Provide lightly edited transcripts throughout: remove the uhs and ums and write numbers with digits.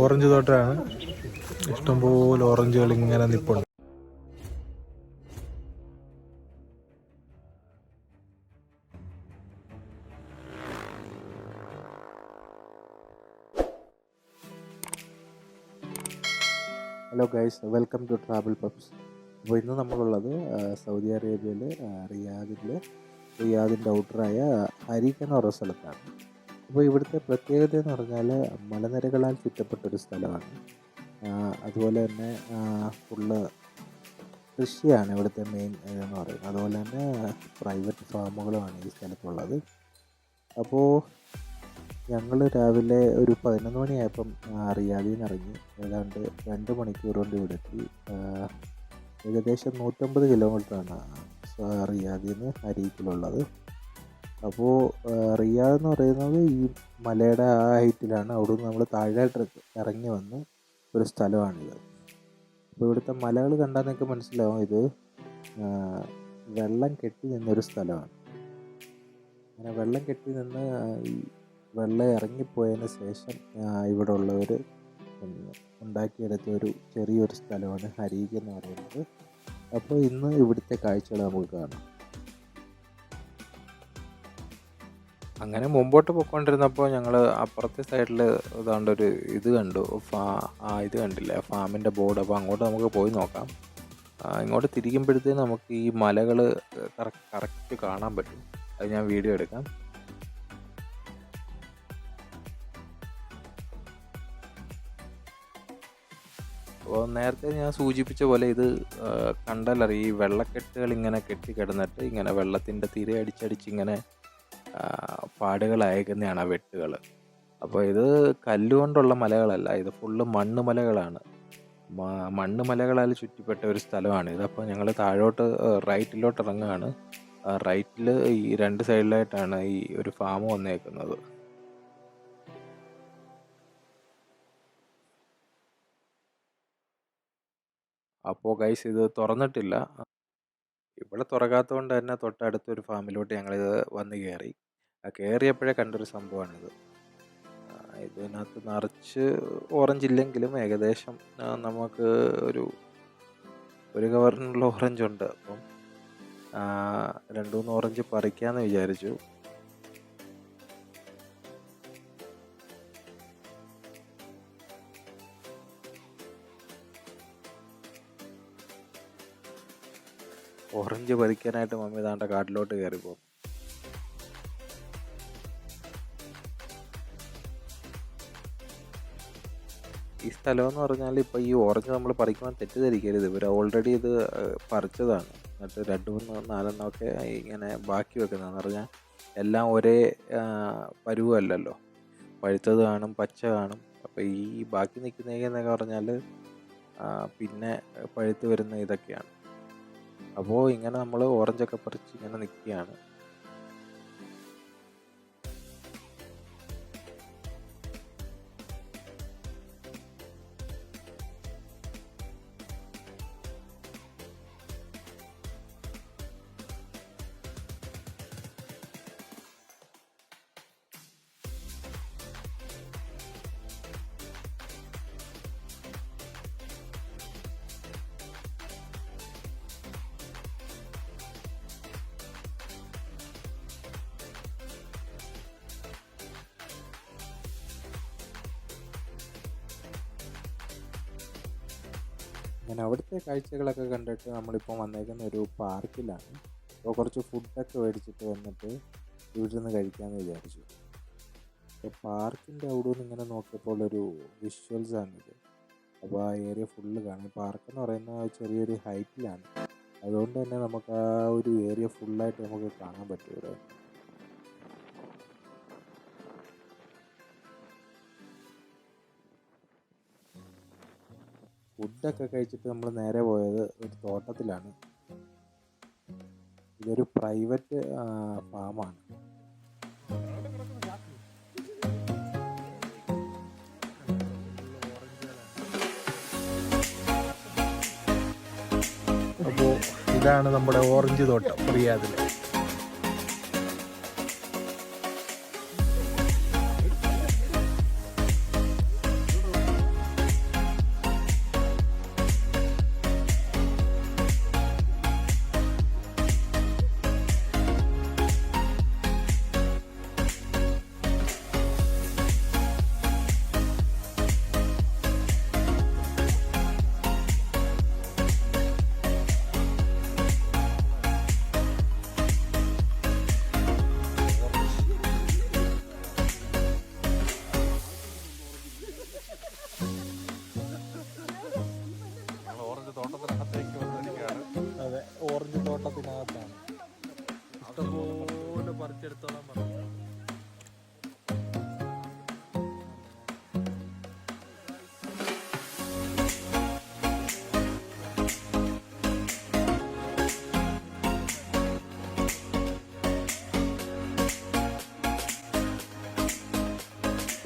Orange തോട്ടമാണ്. ഇഷ്ടംപോലെ ഓറഞ്ചുകൾ ഇങ്ങനെ നിൽപ്പുണ്ട്. Hello guys, welcome to travel pubs. അപ്പോൾ ഇന്ന് നമ്മളുള്ളത് സൗദി അറേബ്യയിലെ റിയാദിൻ്റെ ഔട്ടറായ ഹരീഖ് എന്ന് പറയുന്ന സ്ഥലത്താണ്. അപ്പോൾ ഇവിടുത്തെ പ്രത്യേകത എന്ന് പറഞ്ഞാൽ മലനിരകളാൽ ചുറ്റപ്പെട്ടൊരു സ്ഥലമാണ്. അതുപോലെ തന്നെ ഫുള്ള് കൃഷിയാണ് ഇവിടുത്തെ മെയിൻ എന്ന് പറയുന്നത്. അതുപോലെ തന്നെ പ്രൈവറ്റ് ഫാമുകളുമാണ് ഈ സ്ഥലത്തുള്ളത്. അപ്പോൾ ഞങ്ങൾ രാവിലെ ഒരു 11 മണിയായപ്പം റിയാദിൽ നിന്ന് ഇറങ്ങി. ഏതാണ്ട് 2 മണിക്കൂർ കൊണ്ട് ഇവിടെ എത്തി. ഏകദേശം 150 കിലോമീറ്ററാണ് റിയാദിൽ നിന്ന് ഹരീഖിലുള്ളത്. അപ്പോൾ റിയാദ് എന്ന് പറയുന്നത് ഈ മലയുടെ ആ ഹൈറ്റിലാണ്. അവിടെ നിന്ന് നമ്മൾ താഴോട്ട് ഇറങ്ങി വന്ന് ഒരു സ്ഥലമാണിത്. അപ്പോൾ ഇവിടുത്തെ മലകൾ കണ്ടാൽ നിങ്ങൾക്ക് മനസ്സിലാവും ഇത് വെള്ളം കെട്ടി നിന്നൊരു സ്ഥലമാണ്. അങ്ങനെ വെള്ളം കെട്ടി നിന്ന് ഈ വെള്ളം ഇറങ്ങിപ്പോയതിന് ശേഷം ഇവിടെ ഉള്ളവർ ഉണ്ടാക്കിയെടുത്ത ഒരു ചെറിയൊരു സ്ഥലമാണ് ഹരീഖ് എന്ന് പറയുന്നത്. അപ്പോൾ ഇന്ന് ഇവിടുത്തെ കാഴ്ചകൾ നമുക്ക് കാണാം. അങ്ങനെ മുമ്പോട്ട് പോയിക്കൊണ്ടിരുന്നപ്പോൾ ഞങ്ങൾ അപ്പുറത്തെ സൈഡിൽ ഏതാണ്ടൊരു ഇത് കണ്ടു. ഇത് കണ്ടില്ലേ, ഫാമിൻ്റെ ബോർഡ്. അപ്പോൾ അങ്ങോട്ട് നമുക്ക് പോയി നോക്കാം. ഇങ്ങോട്ട് തിരിക്കുമ്പോഴത്തേന് നമുക്ക് ഈ മലകൾ കറക്റ്റ് കാണാൻ പറ്റും. അത് ഞാൻ വീഡിയോ എടുക്കാം. അപ്പോൾ നേരത്തെ ഞാൻ സൂചിപ്പിച്ച പോലെ ഇത് കണ്ടാലറിയാം, ഈ വെള്ളക്കെട്ടുകൾ ഇങ്ങനെ കെട്ടിക്കിടന്നിട്ട് ഇങ്ങനെ വെള്ളത്തിൻ്റെ തിര അടിച്ചടിച്ച് ഇങ്ങനെ പാടുകളയക്കുന്നതാണ് ആ വെട്ടുകൾ. അപ്പോൾ ഇത് കല്ലുകൊണ്ടുള്ള മലകളല്ല, ഇത് ഫുള്ള് മണ്ണുമലകളാണ്. മണ്ണുമലകളാൽ ചുറ്റിപ്പെട്ട ഒരു സ്ഥലമാണ് ഇത്. അപ്പോൾ ഞങ്ങൾ താഴോട്ട് റൈറ്റിലോട്ട് ഇറങ്ങുകയാണ്. റൈറ്റിൽ ഈ 2 സൈഡിലായിട്ടാണ് ഈ ഒരു ഫാം വന്നേക്കുന്നത്. അപ്പോൾ ഗൈസ്, ഇത് തുറന്നിട്ടില്ല. ഇവിടെ തുറക്കാത്തത് കൊണ്ട് തന്നെ തൊട്ടടുത്തൊരു ഫാമിലോട്ട് ഞങ്ങളിത് വന്ന് കയറിയപ്പോഴേ കണ്ടൊരു സംഭവമാണിത്. ഇതിനകത്ത് നിറച്ച് ഓറഞ്ച് ഇല്ലെങ്കിലും ഏകദേശം നമുക്ക് ഒരു കവറിനുള്ള ഓറഞ്ച് ഉണ്ട്. അപ്പം 2-3 ഓറഞ്ച് പറിക്കാമെന്ന് വിചാരിച്ചു. ഓറഞ്ച് പറിക്കാനായിട്ട് മമ്മി താണ്ട കാട്ടിലോട്ട് കയറിപ്പോകും. ഈ സ്ഥലം എന്ന് പറഞ്ഞാൽ ഇപ്പോൾ ഈ ഓറഞ്ച് നമ്മൾ പറിക്കുമ്പോൾ തെറ്റിദ്ധരിക്കരുത്, ഇവർ ഓൾറെഡി ഇത് പറിച്ചതാണ്. എന്നിട്ട് 2-3-4 ഒക്കെ ഇങ്ങനെ ബാക്കി വെക്കുന്നതെന്ന് പറഞ്ഞാൽ എല്ലാം ഒരേ പരുവമല്ലല്ലോ. പഴുത്തത് കാണും, പച്ച കാണും. അപ്പോൾ ഈ ബാക്കി നിൽക്കുന്നതൊക്കെ പറഞ്ഞാൽ പിന്നെ പഴുത്ത് വരുന്ന ഇതൊക്കെയാണ്. അപ്പോൾ ഇങ്ങനെ നമ്മൾ ഓറഞ്ചൊക്കെ പറിച്ച് ഇങ്ങനെ നിൽക്കുകയാണ്. അങ്ങനെ അവിടുത്തെ കാഴ്ചകളൊക്കെ കണ്ടിട്ട് നമ്മളിപ്പോൾ വന്നേക്കുന്ന ഒരു പാർക്കിലാണ്. അപ്പോൾ കുറച്ച് ഫുഡൊക്കെ മേടിച്ചിട്ട് വന്നിട്ട് ഇവിടെ നിന്ന് കഴിക്കാമെന്ന് വിചാരിച്ചു. അപ്പോൾ പാർക്കിൻ്റെ അവിടെ നിന്ന് ഇങ്ങനെ നോക്കിയപ്പോൾ ഒരു വിഷ്വൽസാണിത്. അപ്പോൾ ആ ഏരിയ ഫുള്ള് കാണാം. പാർക്കെന്ന് പറയുന്ന ചെറിയൊരു ഹൈറ്റിലാണ്. അതുകൊണ്ട് തന്നെ നമുക്ക് ആ ഒരു ഏരിയ ഫുള്ളായിട്ട് നമുക്ക് കാണാൻ പറ്റും ഇവിടെ. ഫുഡൊക്കെ കഴിച്ചിട്ട് നമ്മൾ നേരെ പോയത് ഒരു തോട്ടത്തിലാണ്. ഇതൊരു പ്രൈവറ്റ് ഫാമാണ്. അപ്പോൾ ഇതാണ് നമ്മുടെ ഓറഞ്ച് തോട്ടം റിയാദിൽ.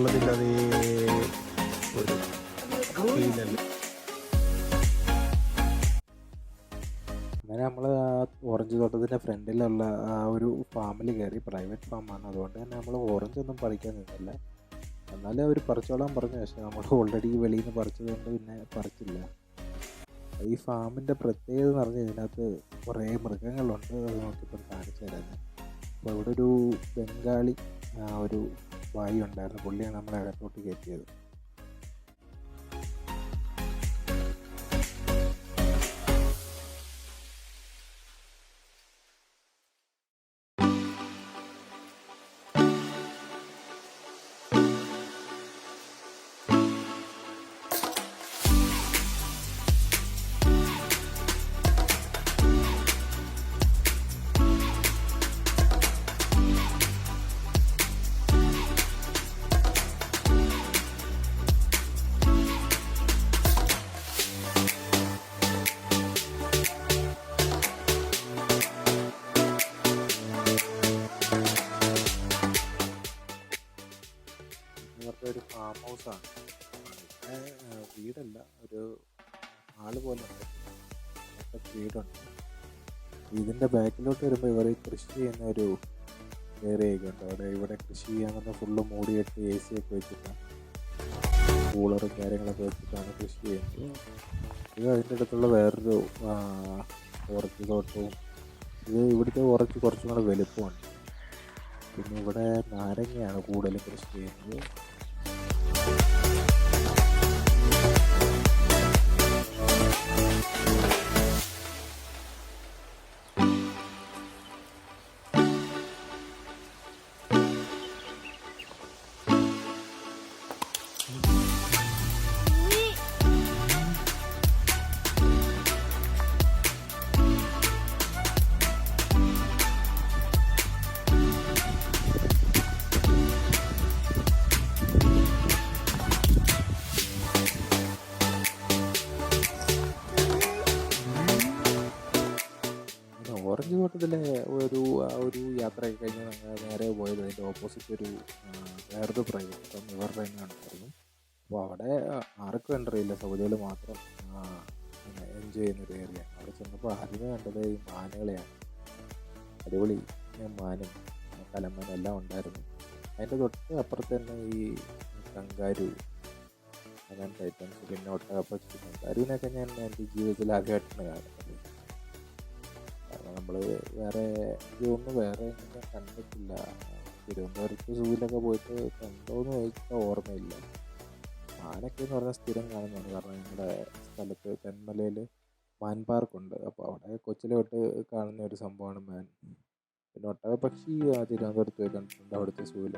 ഉള്ളതിൻ്റെ അതേ ഒരു ഫീലല്ലേ. അങ്ങനെ നമ്മൾ ആ ഓറഞ്ച് തോട്ടത്തിൻ്റെ ഫ്രണ്ടിലുള്ള ആ ഒരു ഫാമിൽ കയറി. പ്രൈവറ്റ് ഫാമാണ്, അതുകൊണ്ട് തന്നെ നമ്മൾ ഓറഞ്ചൊന്നും പറിക്കാൻ നിന്നില്ല. എന്നാലും അവർ പറിച്ചോളാൻ പറഞ്ഞു, പക്ഷേ നമ്മൾ ഓൾറെഡി വെളിയിൽ നിന്ന് പറിച്ചതുകൊണ്ട് പിന്നെ പറിച്ചില്ല. ഈ ഫാമിൻ്റെ പ്രത്യേകത എന്ന് പറഞ്ഞാൽ ഇതിനകത്ത് കുറേ മൃഗങ്ങളുണ്ട്. അത് നമുക്കിപ്പം കാണിച്ചു തരാം. അപ്പോൾ ഇവിടെ ഒരു ബംഗാളി ഒരു ഭായി ഉണ്ടായിരുന്നു, പുള്ളിയാണ് നമ്മളെ അകത്തോട്ട് കയറ്റിയത്. ഇവരുടെ ഒരു ഫാം ഹൗസാണ്. ഇവിടെ വീടല്ല, ഒരു ആള് പോലെ ഉണ്ട്, വീടുണ്ട്. ഇതിൻ്റെ ബാക്കിലോട്ട് വരുമ്പോൾ ഇവർ കൃഷി ചെയ്യുന്ന ഒരു ഏരിയയൊക്കെ ഉണ്ട്. ഇവിടെ കൃഷി ചെയ്യാൻ തന്നെ ഫുള്ള് മൂടിയിട്ട് AC ഒക്കെ വെച്ചിട്ടാണ്, കൂളറും കാര്യങ്ങളൊക്കെ വെച്ചിട്ടാണ് കൃഷി ചെയ്യുന്നത്. ഇത് അതിൻ്റെ അടുത്തുള്ള വേറൊരു ഓറഞ്ച് തോട്ടവും. ഇവിടുത്തെ ഓറഞ്ച് കുറച്ചും കൂടെ വലുപ്പമുണ്ട്. പിന്നെ ഇവിടെ നാരങ്ങയാണ് കൂടുതലും കൃഷി ചെയ്യുന്നത്. ഓറഞ്ച് തോട്ടത്തിലെ ഒരു യാത്രയൊക്കെ കഴിഞ്ഞ് ഞങ്ങൾ നേരെ പോയത് അതിൻ്റെ ഓപ്പോസിറ്റ് ഒരു വേറൊരു പ്രൈവറ്റ് ഇവരുടെ തന്നെ ഉണ്ടായിരുന്നു. അപ്പോൾ അവിടെ ആർക്കും എൻ്റർ ഇല്ല, സൗദികൾ മാത്രം എൻജോയ് ചെയ്യുന്നൊരു ഏരിയ. അവിടെ ചെന്നപ്പോൾ ആദ്യമേ കണ്ടത് ഈ മാനുകളെയാണ്. അടിപൊളി മാനും കലമ്മനും എല്ലാം ഉണ്ടായിരുന്നു. അതിൻ്റെ തൊട്ട് അപ്പുറത്ത് തന്നെ ഈ കങ്കാരു, അങ്ങനത്തെ ഐറ്റംസ്. പിന്നെ ഒട്ടകപ്പക്ഷി. കങ്കാരുവിനൊക്കെ ഞാൻ എൻ്റെ ജീവിതത്തിൽ ആദ്യമായിട്ടാണ് കാണുന്നത്. കാരണം നമ്മൾ വേറെ ഇങ്ങനെ കണ്ടിട്ടില്ല. തിരുവനന്തപുരത്ത് സൂവിലൊക്കെ പോയിട്ട് കണ്ടോയെന്ന് ചോദിച്ചാൽ ഓർമ്മയില്ല. മാനൊക്കെ എന്ന് പറഞ്ഞാൽ സ്ഥിരം കാണുന്നതാണ്. കാരണം ഞങ്ങളുടെ സ്ഥലത്ത് തെന്മലയിൽ മാൻ പാർക്കുണ്ട്. അപ്പോൾ അവിടെ കൊച്ചിലെ തൊട്ട് കാണുന്ന ഒരു സംഭവമാണ് മാൻ. പിന്നെ ഒട്ടകപ്പക്ഷി തിരുവനന്തപുരത്ത് പോയി കണ്ടിട്ടുണ്ട്, അവിടുത്തെ സൂവിൽ.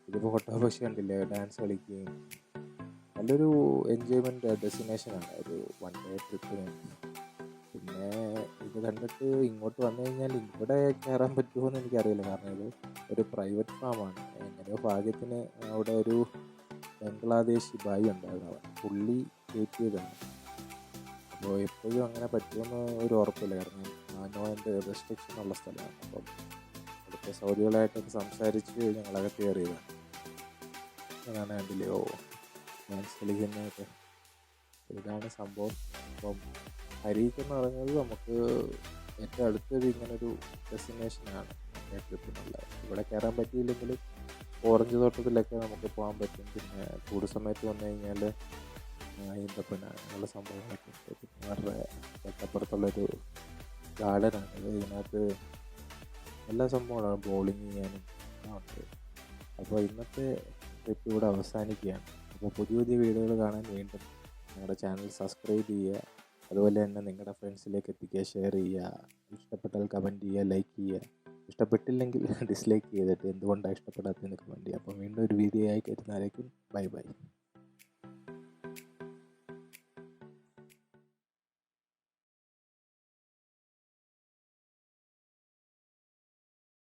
ഇതിപ്പോൾ ഒട്ടകപ്പക്ഷി കണ്ടില്ലേ, ഡാൻസ് കളിക്കുകയും നല്ലൊരു എൻജോയ്മെൻറ്റ് ഡെസ്റ്റിനേഷനാണ് ഒരു 1 ഡേ ട്രിപ്പിന്. പിന്നെ ഇത് കണ്ടിട്ട് ഇങ്ങോട്ട് വന്നു കഴിഞ്ഞാൽ ഇവിടെ കയറാൻ പറ്റുമോ എന്ന് എനിക്കറിയില്ല. കാരണം ഇത് ഒരു പ്രൈവറ്റ് ഫാമാണ്. എങ്ങനെയോ ഭാഗ്യത്തിന് അവിടെ ഒരു ബംഗ്ലാദേശി ഭായി ഉണ്ടായിരുന്നു, പുള്ളി കയറ്റിയതാണ്. അപ്പോൾ എപ്പോഴും അങ്ങനെ പറ്റുമെന്ന് ഒരു ഉറപ്പില്ല. കാരണം നോ ആൻഡ് റെസ്ട്രിക്ഷൻ ഉള്ള സ്ഥലമാണ്. അപ്പം അവിടുത്തെ സൗദികളായിട്ടൊക്കെ സംസാരിച്ച് ഞങ്ങളകത്ത് കയറിയതാണ്. അതാണ് കണ്ടില്ലേ, ഡാൻസ് കളിക്കുന്നതൊക്കെ. ഇതാണ് സംഭവം. അപ്പം ഹരീഖ് എന്ന് പറയുന്നത് നമുക്ക് ഏറ്റവും അടുത്തൊരു ഇങ്ങനൊരു ഡെസ്റ്റിനേഷനാണ് ട്രിപ്പിനുള്ള. ഇവിടെ കയറാൻ പറ്റിയില്ലെങ്കിലും ഓറഞ്ച് തോട്ടത്തിലൊക്കെ നമുക്ക് പോകാൻ പറ്റും. പിന്നെ ചൂട് സമയത്ത് വന്നു കഴിഞ്ഞാൽ ഈന്തപ്പന അങ്ങനെയുള്ള സംഭവങ്ങളൊക്കെ ഉണ്ട്. പിന്നെ അവരുടെ തൊട്ടപ്പുറത്തുള്ളൊരു ഗാർഡനാണ്. ഇതിനകത്ത് എല്ലാ സംഭവങ്ങളും ബോളിങ് ചെയ്യാനും എല്ലാം ഉണ്ട്. അപ്പോൾ ഇന്നത്തെ ട്രിപ്പ് ഇവിടെ അവസാനിക്കുകയാണ്. അപ്പോൾ പുതിയ പുതിയ വീഡിയോകൾ കാണാൻ വീണ്ടും ഞങ്ങളുടെ ചാനൽ സബ്സ്ക്രൈബ് ചെയ്യുക. അതുപോലെ തന്നെ നിങ്ങളുടെ ഫ്രണ്ട്സിലേക്ക് എത്തിക്കുക, ഷെയർ ചെയ്യുക. ഇഷ്ടപ്പെട്ടാൽ കമൻറ്റ് ചെയ്യുക, ലൈക്ക് ചെയ്യുക. ഇഷ്ടപ്പെട്ടില്ലെങ്കിൽ ഡിസ്ലൈക്ക് ചെയ്തിട്ട് എന്തുകൊണ്ടാണ് ഇഷ്ടപ്പെടാത്തതെന്ന് കമൻറ്റ് ചെയ്യുക. അപ്പോൾ വീണ്ടും ഒരു വീഡിയോ ആയി വരുന്നതായിരിക്കും. Bye bye.